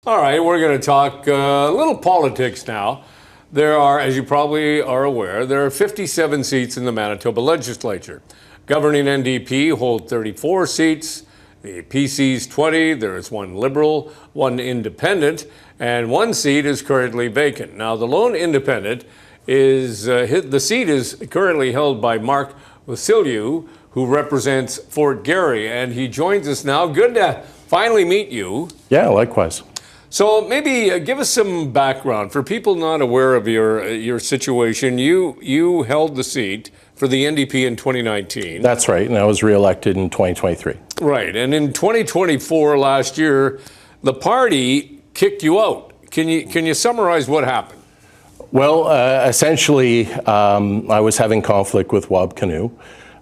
All right, we're going to talk a little politics now. There are, as you probably are aware, there are 57 seats in the Manitoba legislature. Governing NDP hold 34 seats, the PC's 20, there is one Liberal, one Independent, and one seat is currently vacant. Now, the lone Independent is, the seat is currently held by Mark Wasyliw, who represents Fort Garry, and he joins us now. Good to finally meet you. Yeah, likewise. So maybe give us some background for people not aware of your situation. You held the seat for the NDP in 2019. That's right, and I was reelected in 2023. Right, and in 2024, last year, the party kicked you out. Can you summarize what happened? Well, essentially, I was having conflict with Wasyliw.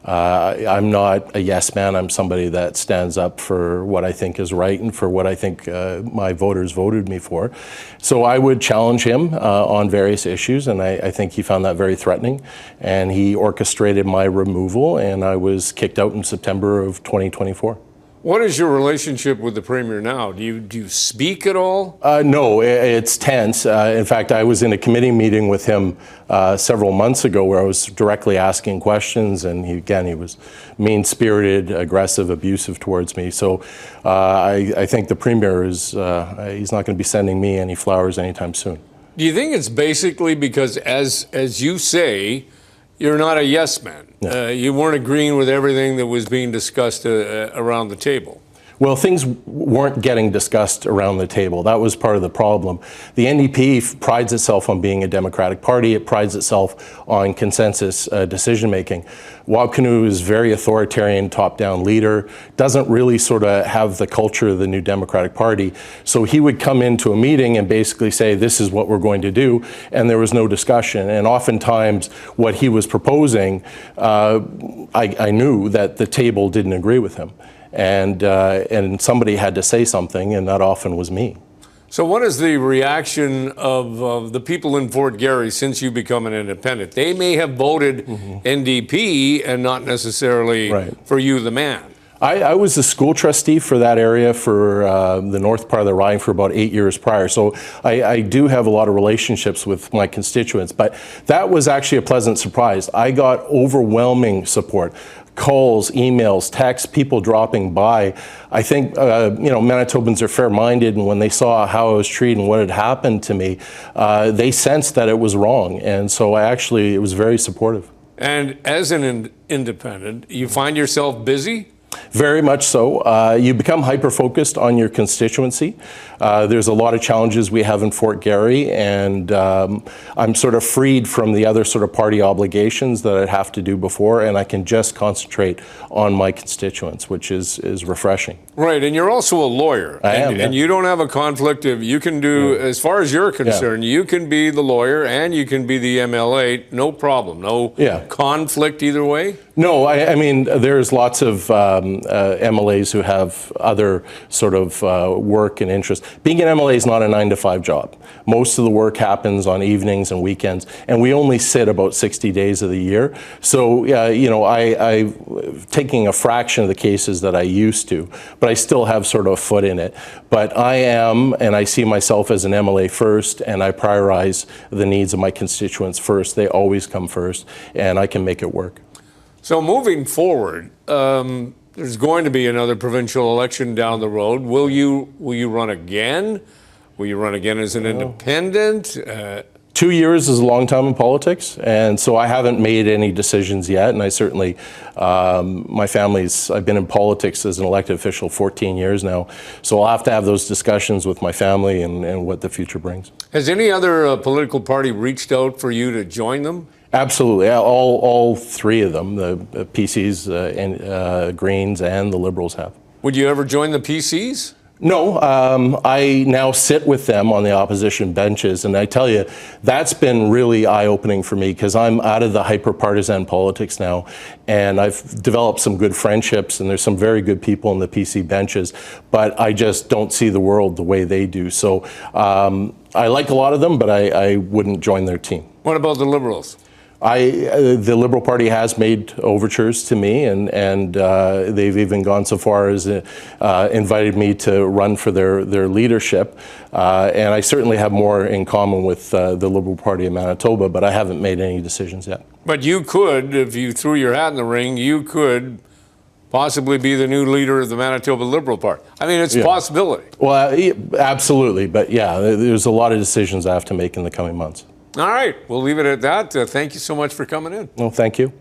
I'm not a yes man. I'm somebody that stands up for what I think is right and for what I think my voters voted me for. So I would challenge him on various issues, and I think he found that very threatening. And he orchestrated my removal, and I was kicked out in September of 2024. What is your relationship with the Premier now? Do you speak at all? No, it's tense. In fact, I was in a committee meeting with him several months ago where I was directly asking questions, and he was mean-spirited, aggressive, abusive towards me. So I think the Premier is, he's not going to be sending me any flowers anytime soon. Do you think it's basically because, as you say, you're not a yes man? No. You weren't agreeing with everything that was being discussed around the table. Well, things weren't getting discussed around the table. That was part of the problem. The NDP prides itself on being a democratic party. It prides itself on consensus decision-making. Wasyliw is very authoritarian, top-down leader, doesn't really sort of have the culture of the New Democratic Party. So he would come into a meeting and basically say, this is what we're going to do, and there was no discussion. And oftentimes, what he was proposing, I knew that the table didn't agree with him. And somebody had to say something, and that often was me. So what is the reaction of the people in Fort Garry since you become an independent? They may have voted NDP and not necessarily for you, the man. I was the school trustee for that area for the north part of the riding for about 8 years prior. So I do have a lot of relationships with my constituents, but that was actually a pleasant surprise. I got overwhelming support. Calls, emails, texts, people dropping by. I think, Manitobans are fair-minded, and when they saw how I was treated and what had happened to me, they sensed that it was wrong. And so it was very supportive. And as an independent, you find yourself busy? Very much so. You become hyper-focused on your constituency. There's a lot of challenges we have in Fort Garry, and I'm sort of freed from the other sort of party obligations that I'd have to do before, and I can just concentrate on my constituents, which is refreshing. Right, and you're also a lawyer. I am, and you don't have a conflict of, you can do, as far as you're concerned, you can be the lawyer and you can be the MLA, no problem, no conflict either way? No, I mean, there's lots of MLAs who have other sort of work and interests. Being an MLA is not a 9-to-5 job. Most of the work happens on evenings and weekends, and we only sit about 60 days of the year. So, I'm taking a fraction of the cases that I used to, but I still have sort of a foot in it. But I am, and I see myself as an MLA first, and I prioritize the needs of my constituents first. They always come first, and I can make it work. So moving forward, there's going to be another provincial election down the road. Will you run again? Will you run again as an independent? 2 years is a long time in politics, and so I haven't made any decisions yet, and I certainly, I've been in politics as an elected official 14 years now, so I'll have to have those discussions with my family and what the future brings. Has any other political party reached out for you to join them? Absolutely, all three of them, the PCs, Greens, and the Liberals have. Would you ever join the PCs? No, I now sit with them on the opposition benches, and I tell you, that's been really eye-opening for me because I'm out of the hyper-partisan politics now, and I've developed some good friendships, and there's some very good people in the PC benches, but I just don't see the world the way they do. So I like a lot of them, but I wouldn't join their team. What about the Liberals? The Liberal Party has made overtures to me, and they've even gone so far as invited me to run for their leadership. And I certainly have more in common with the Liberal Party of Manitoba, but I haven't made any decisions yet. But you could, if you threw your hat in the ring, you could possibly be the new leader of the Manitoba Liberal Party. I mean, it's a possibility. Well, absolutely. But yeah, there's a lot of decisions I have to make in the coming months. All right, we'll leave it at that. Thank you so much for coming in. Well, thank you.